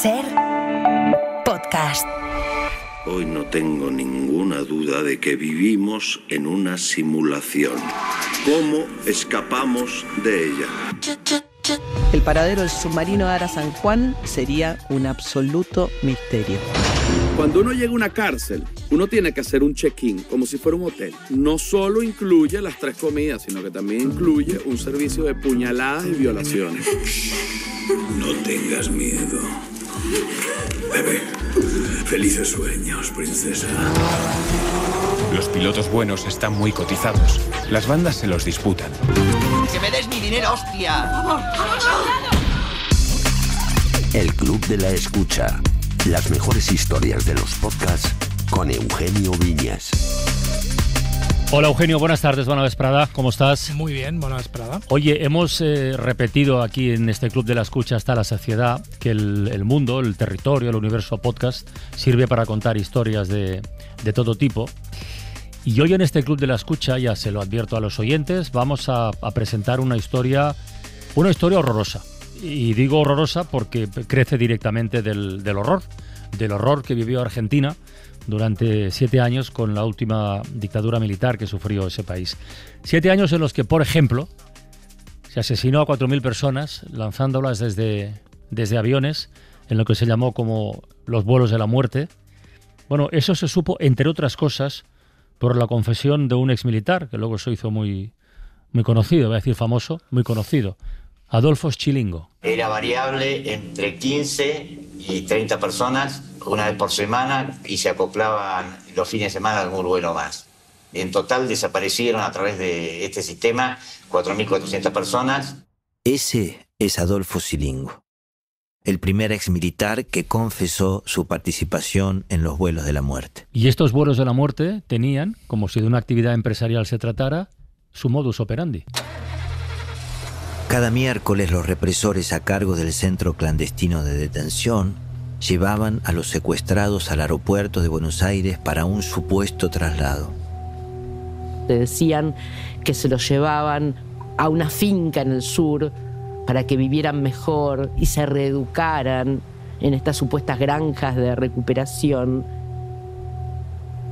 Ser podcast. Hoy no tengo ninguna duda de que vivimos en una simulación. ¿Cómo escapamos de ella? El paradero del submarino Ara San Juan sería un absoluto misterio. Cuando uno llega a una cárcel, uno tiene que hacer un check-in, como si fuera un hotel. No solo incluye las 3 comidas, sino que también incluye un servicio de puñaladas y violaciones. No tengas miedo. Bebé, felices sueños, princesa. Los pilotos buenos están muy cotizados. Las bandas se los disputan. ¡Que me des mi dinero, hostia! El Club de la Escucha. Las mejores historias de los podcasts con Eugenio Viñas. Hola Eugenio, buenas tardes, buena vesprada, ¿cómo estás? Muy bien, buena vesprada. Oye, hemos repetido aquí en este Club de la Escucha hasta la saciedad que el mundo, el territorio, el universo podcast sirve para contar historias de todo tipo. Y hoy en este Club de la Escucha, ya se lo advierto a los oyentes, vamos a presentar una historia horrorosa. Y digo horrorosa porque crece directamente del horror que vivió Argentina durante 7 años con la última dictadura militar que sufrió ese país. 7 años en los que, por ejemplo, se asesinó a 4.000 personas lanzándolas desde aviones en lo que se llamó como los vuelos de la muerte. Bueno, eso se supo, entre otras cosas, por la confesión de un exmilitar, que luego se hizo muy, muy conocido, voy a decir famoso, muy conocido, Adolfo Scilingo. Era variable entre 15 y 30 personas una vez por semana y se acoplaban los fines de semana a algún vuelo más. En total desaparecieron a través de este sistema 4.400 personas. Ese es Adolfo Scilingo, el primer exmilitar que confesó su participación en los vuelos de la muerte. Y estos vuelos de la muerte tenían, como si de una actividad empresarial se tratara, su modus operandi. Cada miércoles los represores a cargo del centro clandestino de detención llevaban a los secuestrados al aeropuerto de Buenos Aires para un supuesto traslado. Te decían que se los llevaban a una finca en el sur para que vivieran mejor y se reeducaran en estas supuestas granjas de recuperación.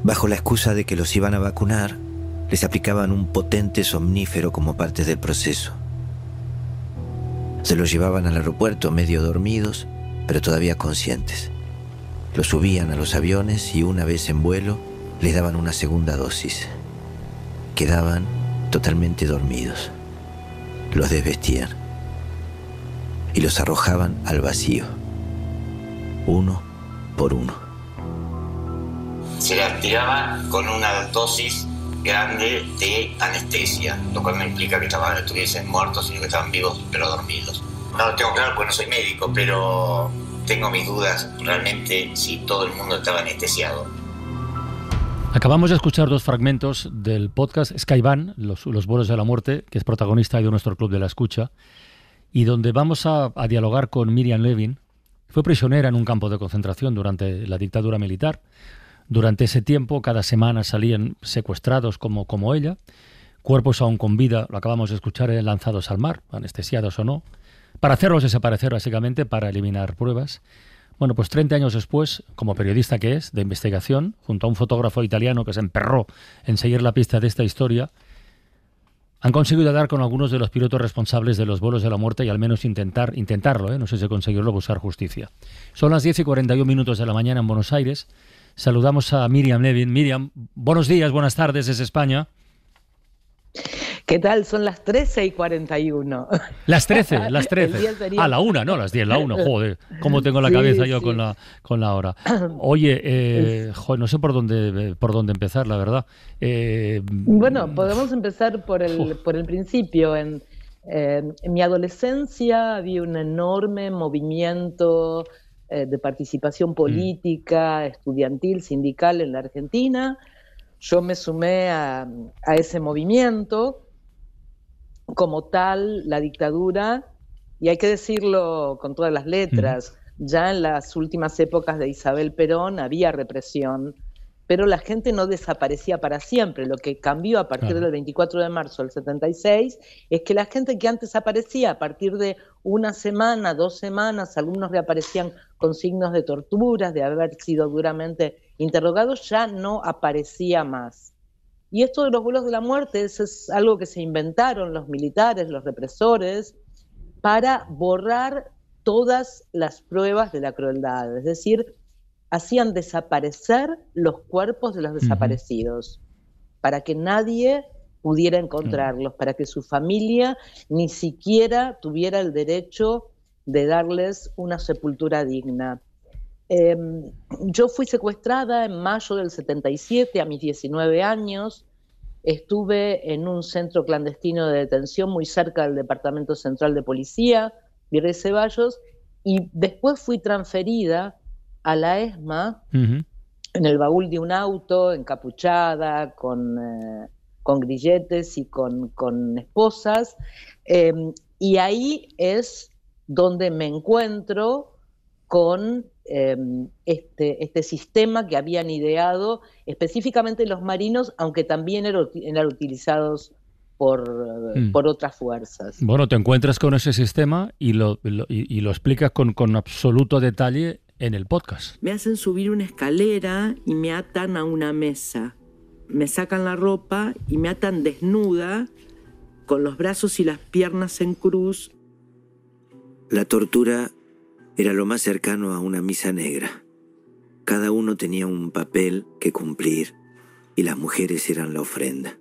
Bajo la excusa de que los iban a vacunar, les aplicaban un potente somnífero como parte del proceso. Se los llevaban al aeropuerto medio dormidos, pero todavía conscientes. Los subían a los aviones y una vez en vuelo les daban una segunda dosis. Quedaban totalmente dormidos. Los desvestían y los arrojaban al vacío, uno por uno. Se les tiraba con una dosis grande de anestesia, lo cual no implica que estuviesen muertos, sino que estaban vivos pero dormidos. No lo tengo claro porque no soy médico, pero tengo mis dudas realmente si todo el mundo estaba anestesiado. Acabamos de escuchar 2 fragmentos del podcast Skyvan, los vuelos de la muerte, que es protagonista de nuestro Club de la Escucha, y donde vamos a dialogar con Miriam Levin. Fue prisionera en un campo de concentración durante la dictadura militar. Durante ese tiempo, cada semana salían secuestrados como ella, cuerpos aún con vida, lo acabamos de escuchar, lanzados al mar, anestesiados o no, para hacerlos desaparecer básicamente, para eliminar pruebas. Bueno, pues 30 años después, como periodista que es, de investigación, junto a un fotógrafo italiano que se emperró en seguir la pista de esta historia, han conseguido dar con algunos de los pilotos responsables de los vuelos de la muerte y al menos intentarlo, no sé si conseguirlo, buscar justicia. Son las 10:41 de la mañana en Buenos Aires. Saludamos a Miriam Levin. Miriam, buenos días, buenas tardes desde España. ¿Qué tal? Son las 13:41. Las 13. Sería... la 1, no, las 10, la 1. Joder, cómo tengo la cabeza yo con la hora. Oye, no sé por dónde empezar, la verdad. Bueno, podemos empezar por el principio. En mi adolescencia había un enorme movimiento de participación política, estudiantil, sindical en la Argentina. Yo me sumé a ese movimiento. Como tal, la dictadura, y hay que decirlo con todas las letras, ya en las últimas épocas de Isabel Perón había represión, pero la gente no desaparecía para siempre. Lo que cambió a partir del 24 de marzo del 76 es que la gente que antes aparecía a partir de una semana, 2 semanas, algunos reaparecían con signos de torturas, de haber sido duramente interrogado, ya no aparecía más. Y esto de los vuelos de la muerte es algo que se inventaron los militares, los represores, para borrar todas las pruebas de la crueldad. Es decir, hacían desaparecer los cuerpos de los desaparecidos, para que nadie pudiera encontrarlos, para que su familia ni siquiera tuviera el derecho de darles una sepultura digna. Yo fui secuestrada en mayo del 77, a mis 19 años. Estuve en un centro clandestino de detención muy cerca del Departamento Central de Policía, Virrey Ceballos, y después fui transferida a la ESMA en el baúl de un auto, encapuchada, con grilletes y con esposas, y ahí es donde me encuentro con este sistema que habían ideado específicamente los marinos, aunque también eran utilizados por otras fuerzas. Bueno, te encuentras con ese sistema y lo explicas con absoluto detalle en el podcast. Me hacen subir una escalera y me atan a una mesa. Me sacan la ropa y me atan desnuda, con los brazos y las piernas en cruz. La tortura era lo más cercano a una misa negra. Cada uno tenía un papel que cumplir y las mujeres eran la ofrenda.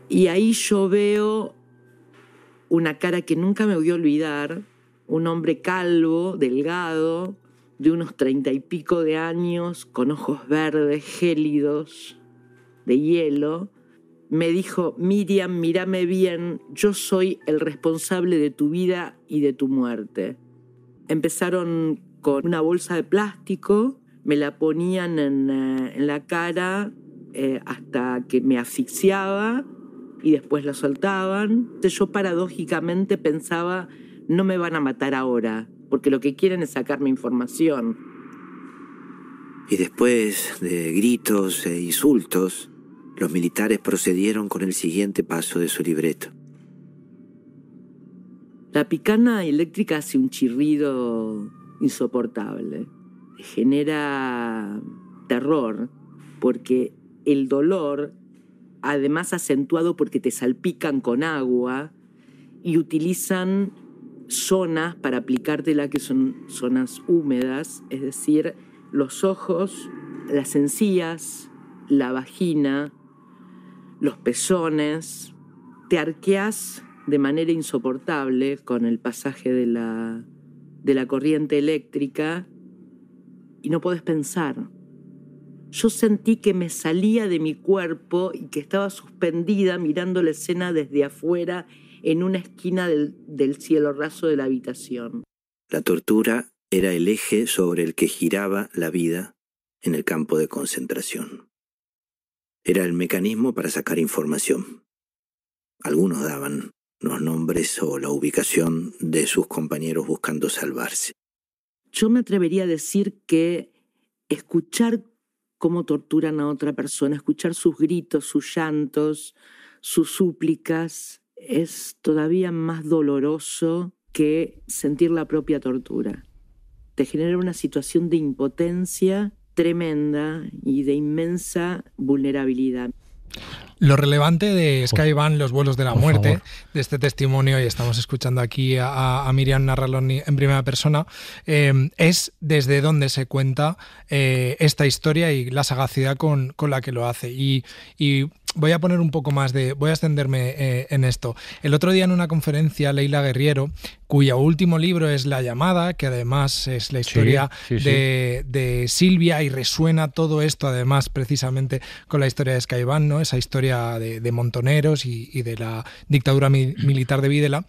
Y ahí yo veo una cara que nunca me voy a olvidar, un hombre calvo, delgado, de unos 30 y pico de años, con ojos verdes, gélidos, de hielo. Me dijo: Miriam, mírame bien, yo soy el responsable de tu vida y de tu muerte. Empezaron con una bolsa de plástico, me la ponían en la cara hasta que me asfixiaba y después la soltaban. Yo paradójicamente pensaba: no me van a matar ahora, porque lo que quieren es sacarme información. Y después de gritos e insultos, los militares procedieron con el siguiente paso de su libreto. La picana eléctrica hace un chirrido insoportable. Genera terror, porque el dolor, además acentuado porque te salpican con agua, y utilizan zonas para aplicártela que son zonas húmedas, es decir, los ojos, las encías, la vagina, los pezones. Te arqueas de manera insoportable con el pasaje de la corriente eléctrica y no podés pensar. Yo sentí que me salía de mi cuerpo y que estaba suspendida mirando la escena desde afuera en una esquina del cielo raso de la habitación. La tortura era el eje sobre el que giraba la vida en el campo de concentración. Era el mecanismo para sacar información. Algunos daban los nombres o la ubicación de sus compañeros buscando salvarse. Yo me atrevería a decir que escuchar cómo torturan a otra persona, escuchar sus gritos, sus llantos, sus súplicas, es todavía más doloroso que sentir la propia tortura. Te genera una situación de impotencia tremenda y de inmensa vulnerabilidad. Lo relevante de Skyvan, los vuelos de la muerte, de este testimonio, y estamos escuchando aquí a Miriam narrarlo en primera persona, es desde dónde se cuenta esta historia y la sagacidad con la que lo hace. Y voy a poner un poco más voy a extenderme en esto. El otro día en una conferencia, Leila Guerriero, cuyo último libro es La llamada, que además es la historia de Silvia, y resuena todo esto además precisamente con la historia de Skyvan, ¿no? Esa historia de montoneros y de la dictadura militar de Videla.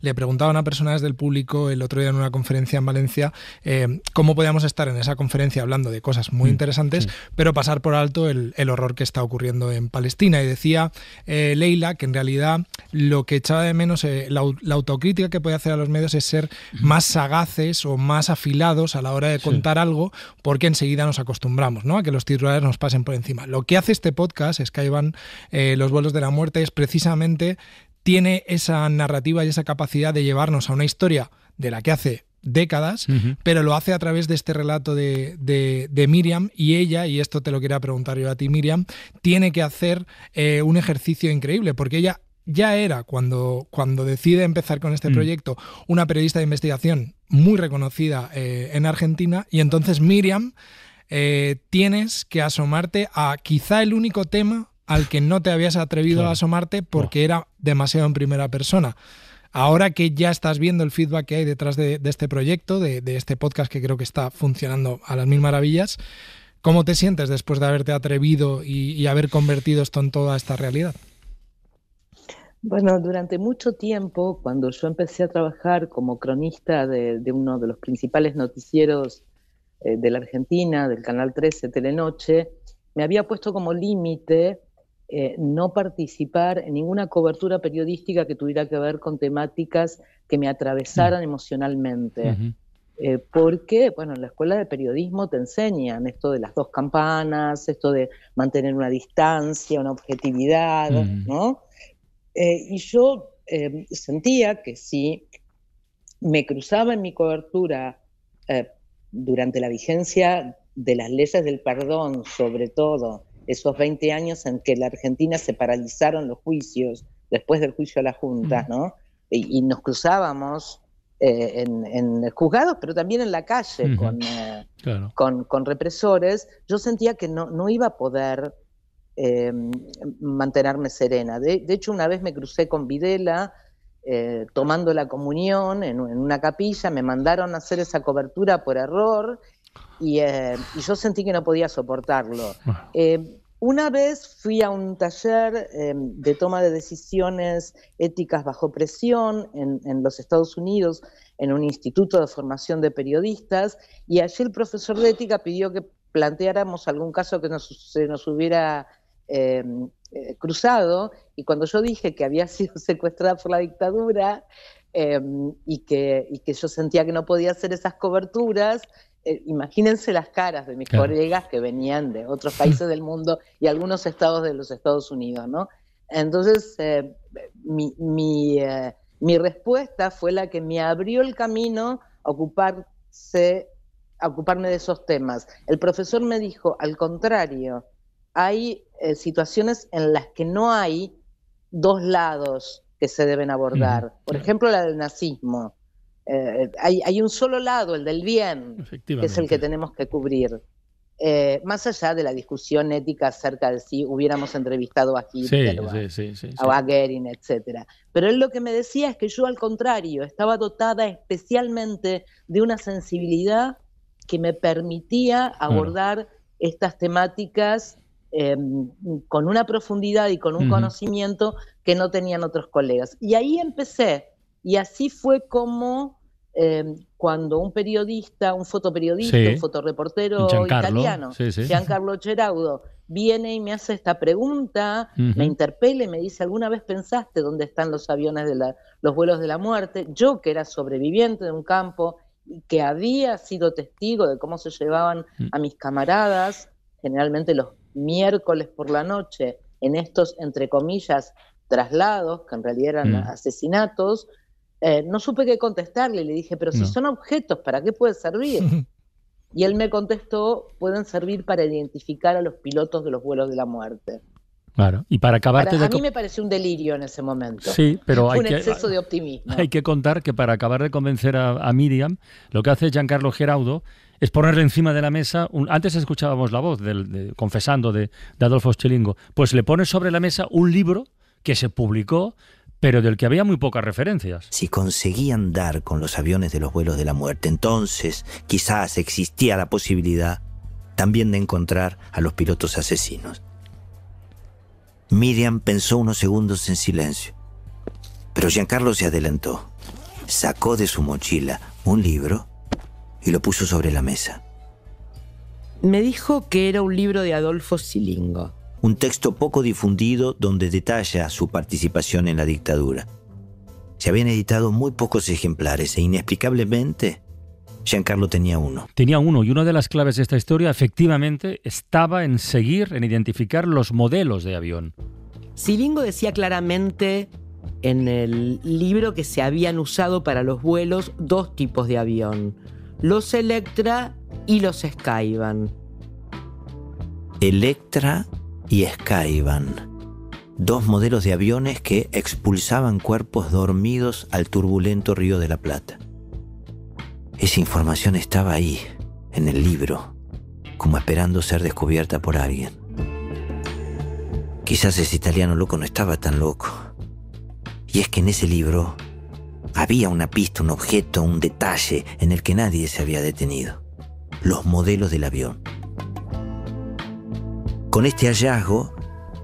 Le preguntaba a personas del público el otro día en una conferencia en Valencia cómo podíamos estar en esa conferencia hablando de cosas muy interesantes, pero pasar por alto el horror que está ocurriendo en Palestina. Y decía Leila que en realidad lo que echaba de menos, la autocrítica que puede hacer a los medios es ser más sagaces o más afilados a la hora de contar algo, porque enseguida nos acostumbramos, ¿no?, a que los titulares nos pasen por encima. Lo que hace este podcast, Skyvan, los vuelos de la muerte, es precisamente tiene esa narrativa y esa capacidad de llevarnos a una historia de la que hace décadas, pero lo hace a través de este relato de Miriam, y ella, y esto te lo quería preguntar yo a ti, Miriam, tiene que hacer un ejercicio increíble, porque ella ya era, cuando decide empezar con este proyecto, una periodista de investigación muy reconocida en Argentina, y entonces Miriam, tienes que asomarte a quizá el único tema al que no te habías atrevido a asomarte porque era demasiado en primera persona. Ahora que ya estás viendo el feedback que hay detrás de este proyecto, de este podcast que creo que está funcionando a las mil maravillas, ¿cómo te sientes después de haberte atrevido y haber convertido esto en toda esta realidad? Bueno, durante mucho tiempo, cuando yo empecé a trabajar como cronista de uno de los principales noticieros de la Argentina, del Canal 13, Telenoche, me había puesto como límite no participar en ninguna cobertura periodística que tuviera que ver con temáticas que me atravesaran emocionalmente. Porque, bueno, en la escuela de periodismo te enseñan esto de las dos campanas, esto de mantener una distancia, una objetividad, ¿no? Y yo sentía que si me cruzaba en mi cobertura durante la vigencia de las leyes del perdón, sobre todo esos 20 años en que la Argentina se paralizaron los juicios después del juicio a la Junta, ¿no? Y nos cruzábamos en juzgados, pero también en la calle con represores, yo sentía que no iba a poder mantenerme serena. De hecho, una vez me crucé con Videla tomando la comunión en una capilla, me mandaron a hacer esa cobertura por error y yo sentí que no podía soportarlo. Una vez fui a un taller de toma de decisiones éticas bajo presión en los Estados Unidos, en un instituto de formación de periodistas, y allí el profesor de ética pidió que planteáramos algún caso que se nos hubiera cruzado, y cuando yo dije que había sido secuestrada por la dictadura y que yo sentía que no podía hacer esas coberturas, imagínense las caras de mis colegas que venían de otros países del mundo y algunos estados de los Estados Unidos, ¿no? Entonces, mi respuesta fue la que me abrió el camino a ocuparme de esos temas. El profesor me dijo, al contrario, hay situaciones en las que no hay dos lados que se deben abordar. Por ejemplo, la del nazismo. Hay un solo lado, el del bien, que es el que tenemos que cubrir. Más allá de la discusión ética acerca de si hubiéramos entrevistado a Hitler o a Goering, etc. Pero él lo que me decía es que yo, al contrario, estaba dotada especialmente de una sensibilidad que me permitía abordar estas temáticas con una profundidad y con un conocimiento que no tenían otros colegas. Y ahí empecé, y así fue como cuando un periodista, un fotoperiodista, un fotoreportero italiano, Giancarlo Geraudo, viene y me hace esta pregunta, me interpela y me dice, ¿alguna vez pensaste dónde están los aviones de los vuelos de la muerte? Yo, que era sobreviviente de un campo y que había sido testigo de cómo se llevaban a mis camaradas, generalmente los miércoles por la noche, en estos, entre comillas, traslados, que en realidad eran asesinatos, no supe qué contestarle. Le dije, pero si son objetos, ¿para qué puede servir? Y él me contestó, pueden servir para identificar a los pilotos de los vuelos de la muerte. Claro, y para acabarte a mí me pareció un delirio en ese momento. Sí, pero un exceso de optimismo. Hay que contar que para acabar de convencer a Miriam, lo que hace Giancarlo Geraudo es ponerle encima de la mesa, antes escuchábamos la voz confesando de Adolfo Schellingo, pues le pone sobre la mesa un libro que se publicó, pero del que había muy pocas referencias. Si conseguían dar con los aviones de los vuelos de la muerte, entonces quizás existía la posibilidad también de encontrar a los pilotos asesinos. Miriam pensó unos segundos en silencio, pero Giancarlo se adelantó. Sacó de su mochila un libro y lo puso sobre la mesa. Me dijo que era un libro de Adolfo Schellingo. Un texto poco difundido donde detalla su participación en la dictadura. Se habían editado muy pocos ejemplares e inexplicablemente Giancarlo tenía uno. Tenía uno, y una de las claves de esta historia efectivamente estaba en seguir, en identificar los modelos de avión. Schellingo decía claramente en el libro que se habían usado para los vuelos 2 tipos de avión, los Electra y los Skyvan. Electra y Skyvan, 2 modelos de aviones que expulsaban cuerpos dormidos al turbulento Río de la Plata. Esa información estaba ahí, en el libro, como esperando ser descubierta por alguien. Quizás ese italiano loco no estaba tan loco. Y es que en ese libro había una pista, un objeto, un detalle en el que nadie se había detenido. Los modelos del avión. Con este hallazgo,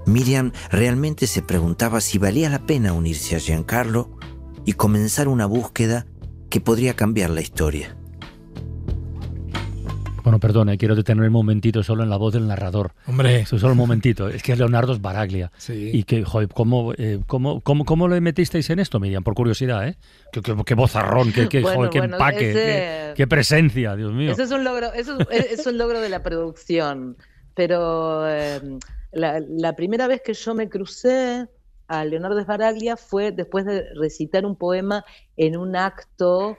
Miriam realmente se preguntaba si valía la pena unirse a Giancarlo y comenzar una búsqueda que podría cambiar la historia. Bueno, perdona, quiero detener un momentito solo en la voz del narrador. Hombre. Solo un momentito. Es que Leonardo Sbaraglia. Sí. Y que, joder, ¿cómo le metisteis en esto, Miriam? Por curiosidad, ¿eh? Qué vozarrón, qué empaque, qué presencia, Dios mío. Ese es un logro, es un logro de la producción. Pero la primera vez que yo me crucé a Leonardo Sbaraglia fue después de recitar un poema en un acto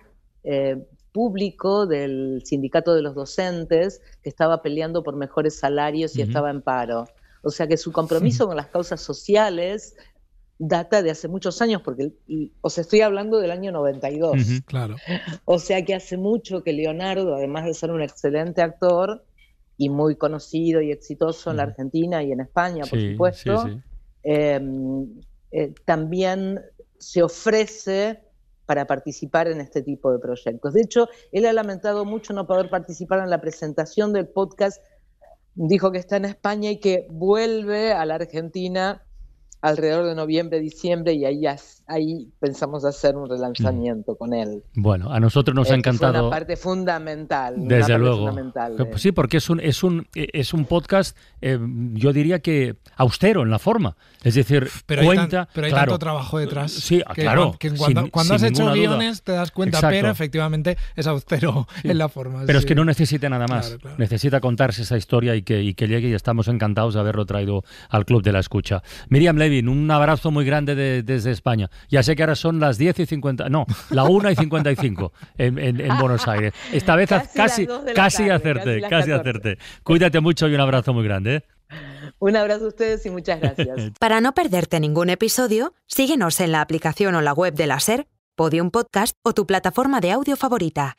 público del sindicato de los docentes que estaba peleando por mejores salarios y estaba en paro. O sea que su compromiso con las causas sociales data de hace muchos años, porque estoy hablando del año 92. Claro. O sea que hace mucho que Leonardo, además de ser un excelente actor y muy conocido y exitoso en la Argentina y en España, por supuesto, también se ofrece para participar en este tipo de proyectos. De hecho, él ha lamentado mucho no poder participar en la presentación del podcast. Dijo que está en España y que vuelve a la Argentina alrededor de noviembre, diciembre, y ahí pensamos hacer un relanzamiento con él. Bueno, a nosotros nos ha encantado. Es una parte fundamental. Desde luego. Sí, porque es un podcast, yo diría que austero en la forma. Es decir, pero cuenta... Pero hay tanto trabajo detrás. Sí, claro. Que cuando has hecho guiones te das cuenta, Exacto. Pero efectivamente es austero en la forma. Pero es que no necesita nada más. Claro. Necesita contarse esa historia y que llegue, y estamos encantados de haberlo traído al Club de la Escucha. Miriam Levin, un abrazo muy grande desde España. Ya sé que ahora son las 10:50, no, la 1:55 en Buenos Aires. Esta vez casi acerté. Cuídate mucho y un abrazo muy grande, ¿eh? Un abrazo a ustedes y muchas gracias. Para no perderte ningún episodio, síguenos en la aplicación o la web de la SER, Podium Podcast o tu plataforma de audio favorita.